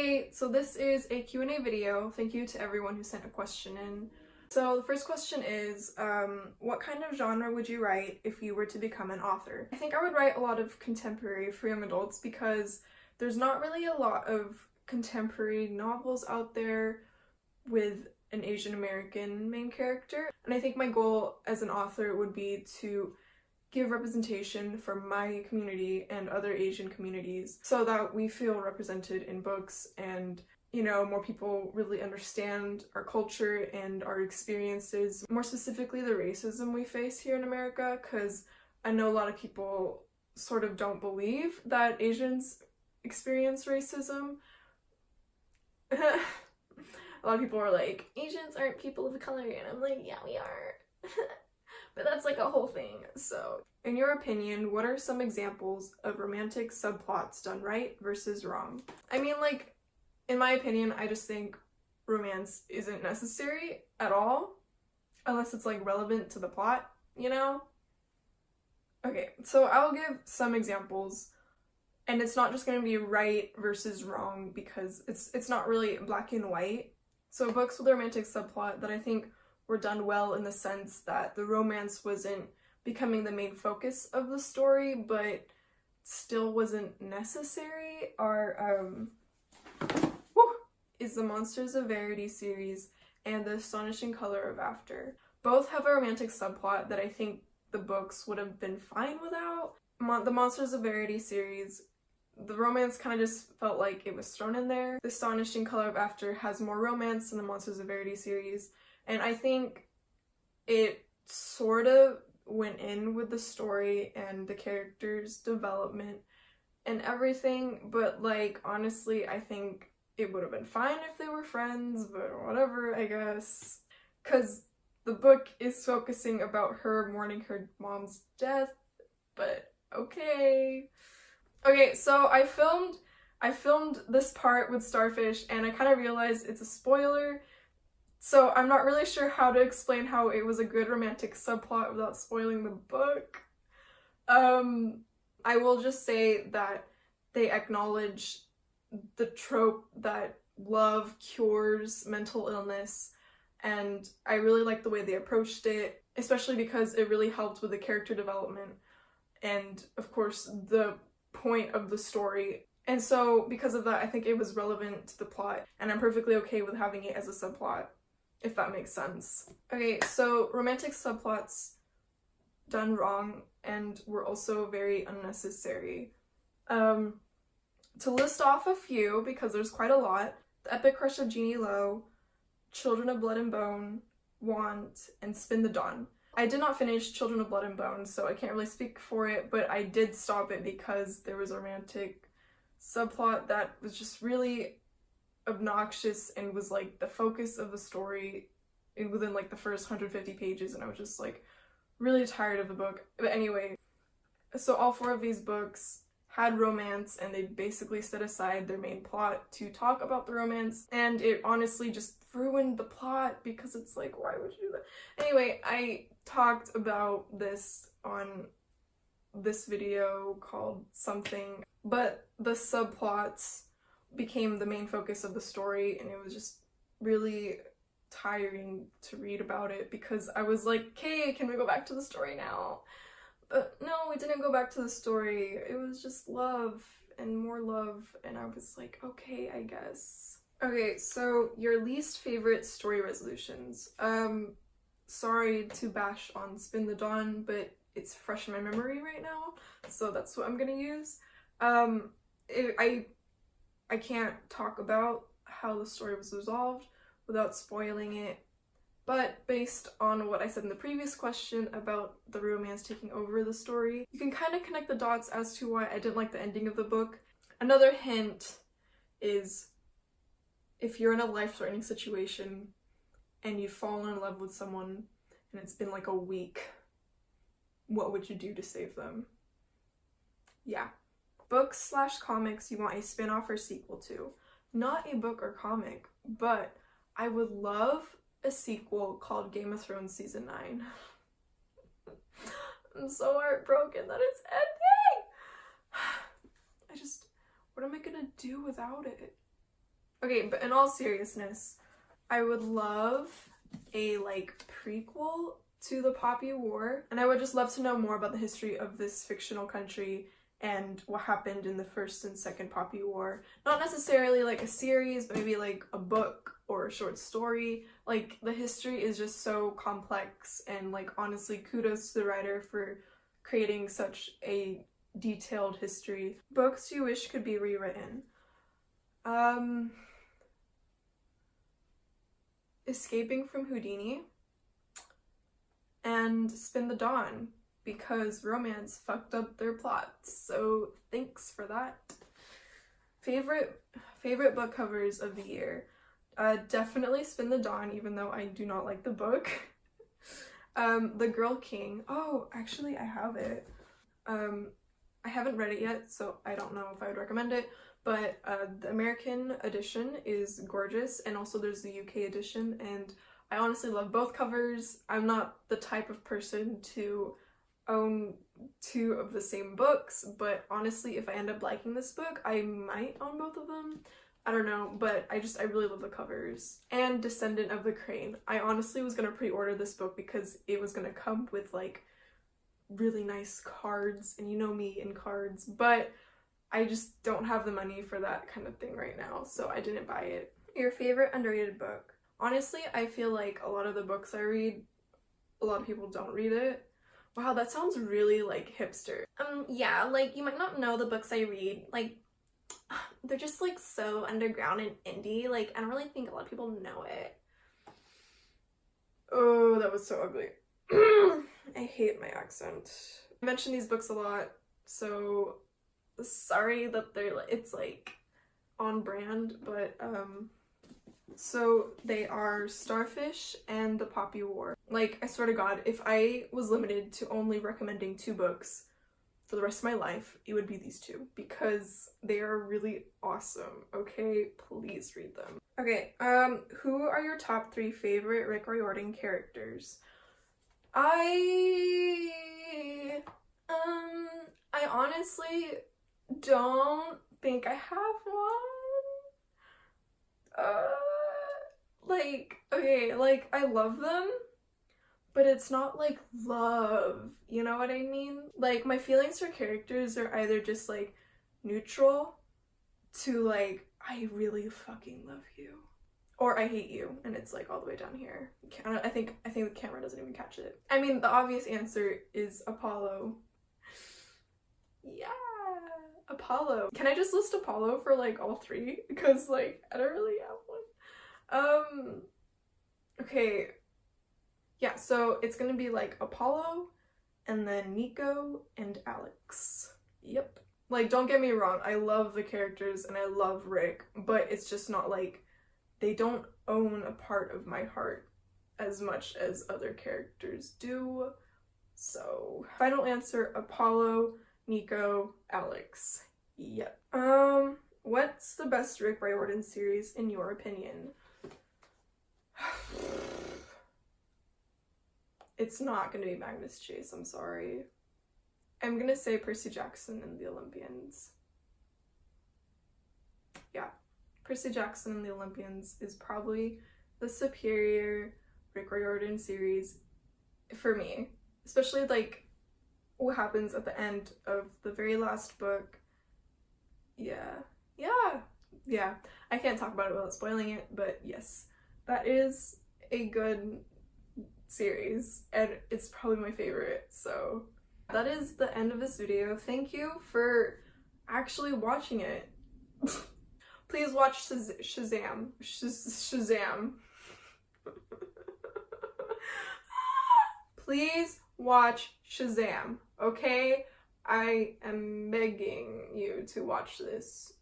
Hey, so this is a Q&A video. Thank you to everyone who sent a question in. So the first question is, what kind of genre would you write if you were to become an author? I think I would write a lot of contemporary for young adults because there's not really a lot of contemporary novels out there with an Asian American main character. And I think my goal as an author would be to give representation for my community and other Asian communities so that we feel represented in books and, you know, more people really understand our culture and our experiences, more specifically the racism we face here in America, because I know a lot of people sort of don't believe that Asians experience racism. A lot of people are like, Asians aren't people of color, and I'm like, yeah, we are. But that's like a whole thing. So, in your opinion, what are some examples of romantic subplots done right versus wrong? I mean, like, in my opinion, I just think romance isn't necessary at all, unless it's like relevant to the plot, you know? Okay, so I'll give some examples, and it's not just gonna be right versus wrong because it's not really black and white. So books with a romantic subplot that I think were done well in the sense that the romance wasn't becoming the main focus of the story, but still wasn't necessary, is the Monsters of Verity series and The Astonishing Color of After. Both have a romantic subplot that I think the books would have been fine without. The Monsters of Verity series, the romance kind of just felt like it was thrown in there. The Astonishing Color of After has more romance than the Monsters of Verity series, and I think it sort of went in with the story and the characters' development and everything, but like, honestly, I think it would have been fine if they were friends, but whatever, I guess. Because the book is focusing about her mourning her mom's death, but okay. Okay, so I filmed this part with Starfish, and I kind of realized it's a spoiler, so I'm not really sure how to explain how it was a good romantic subplot without spoiling the book. I will just say that they acknowledge the trope that love cures mental illness, and I really like the way they approached it, especially because it really helped with the character development and, of course, the point of the story. And so, because of that, I think it was relevant to the plot, and I'm perfectly okay with having it as a subplot, if that makes sense. Okay, so romantic subplots done wrong and were also very unnecessary. To list off a few, because there's quite a lot: The Epic Crush of Jeannie Lo, Children of Blood and Bone, Want, and Spin the Dawn. I did not finish Children of Blood and Bone, so I can't really speak for it, but I did stop it because there was a romantic subplot that was just really obnoxious and was like the focus of the story within like the first 150 pages, and I was just like really tired of the book. But anyway, so all four of these books had romance, and they basically set aside their main plot to talk about the romance, and it honestly just ruined the plot because it's like, why would you do that? Anyway, I talked about this on this video called something, but the subplots became the main focus of the story, and it was just really tiring to read about it because I was like, okay, can we go back to the story now? But no, we didn't go back to the story. It was just love and more love, and I was like, okay, I guess. Okay, so your least favorite story resolutions. Sorry to bash on Spin the Dawn, but it's fresh in my memory right now, so that's what I'm gonna use. I can't talk about how the story was resolved without spoiling it, but based on what I said in the previous question about the romance taking over the story, you can kind of connect the dots as to why I didn't like the ending of the book. Another hint is, if you're in a life-threatening situation and you've fallen in love with someone and it's been like a week, what would you do to save them? Yeah. Books/comics you want a spin-off or sequel to. Not a book or comic, but I would love a sequel called Game of Thrones Season 9. I'm so heartbroken that it's ending! What am I gonna do without it? Okay, but in all seriousness, I would love a like prequel to the Poppy War, and I would just love to know more about the history of this fictional country and what happened in the First and Second Poppy War. Not necessarily like a series, but maybe like a book or a short story. Like, the history is just so complex, and like honestly, kudos to the writer for creating such a detailed history. Books you wish could be rewritten. Escaping from Houdini and Spin the Dawn, because romance fucked up their plots, so thanks for that. Favorite book covers of the year. Definitely Spin the Dawn, even though I do not like the book. The Girl King. Oh, actually I have it. I haven't read it yet, so I don't know if I would recommend it, but the American edition is gorgeous, and also there's the UK edition, and I honestly love both covers. I'm not the type of person to own two of the same books, but honestly, if I end up liking this book, I might own both of them. I don't know, but I really love the covers. And Descendant of the Crane. I honestly was gonna pre-order this book because it was gonna come with like really nice cards, and you know me and cards, but I just don't have the money for that kind of thing right now, so I didn't buy it. Your favorite underrated book? Honestly, I feel like a lot of the books I read, a lot of people don't read it. Wow, that sounds really like hipster. Yeah, like you might not know the books I read, like they're just like so underground and indie, like I don't really think a lot of people know it. Oh, that was so ugly. I hate my accent. I mention these books a lot, so sorry that it's like on brand, but so they are Starfish and the Poppy War. Like, I swear to God, if I was limited to only recommending two books for the rest of my life, it would be these two, because they are really awesome, okay? Please read them. Okay, who are your top 3 favorite Rick Riordan characters? I honestly don't think I have one. Like, okay, like, I love them, but it's not like love, you know what I mean? Like, my feelings for characters are either just like neutral to like, I really fucking love you, or I hate you, and it's like all the way down here. I think the camera doesn't even catch it. I mean, the obvious answer is Apollo. Yeah, Apollo. Can I just list Apollo for like all 3? Because like, I don't really have one. Okay. Yeah, so it's gonna be like Apollo, and then Nico and Alex. Yep. Like, don't get me wrong, I love the characters and I love Rick, but it's just not like, they don't own a part of my heart as much as other characters do. So, final answer, Apollo, Nico, Alex. Yep. What's the best Rick Riordan series in your opinion? It's not gonna be Magnus Chase, I'm sorry. I'm gonna say Percy Jackson and the Olympians. Yeah, Percy Jackson and the Olympians is probably the superior Rick Riordan series for me. Especially like what happens at the end of the very last book. Yeah. I can't talk about it without spoiling it, but yes, that is a good series, and it's probably my favorite. So that is the end of this video. Thank you for actually watching it. Please watch Shazam. Shazam. Please watch Shazam, okay? I am begging you to watch this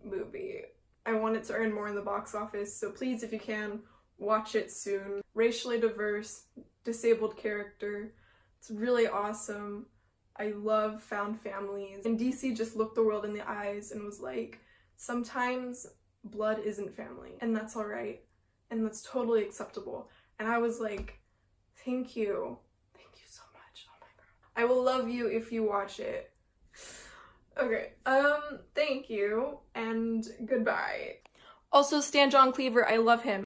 movie. I want it to earn more in the box office, so please, if you can, watch it soon. Racially diverse, disabled character. It's really awesome. I love found families. And DC just looked the world in the eyes and was like, sometimes blood isn't family, and that's alright, and that's totally acceptable. And I was like, thank you. Thank you so much. Oh my God. I will love you if you watch it. Okay, thank you, and goodbye. Also, Stan John Cleaver, I love him.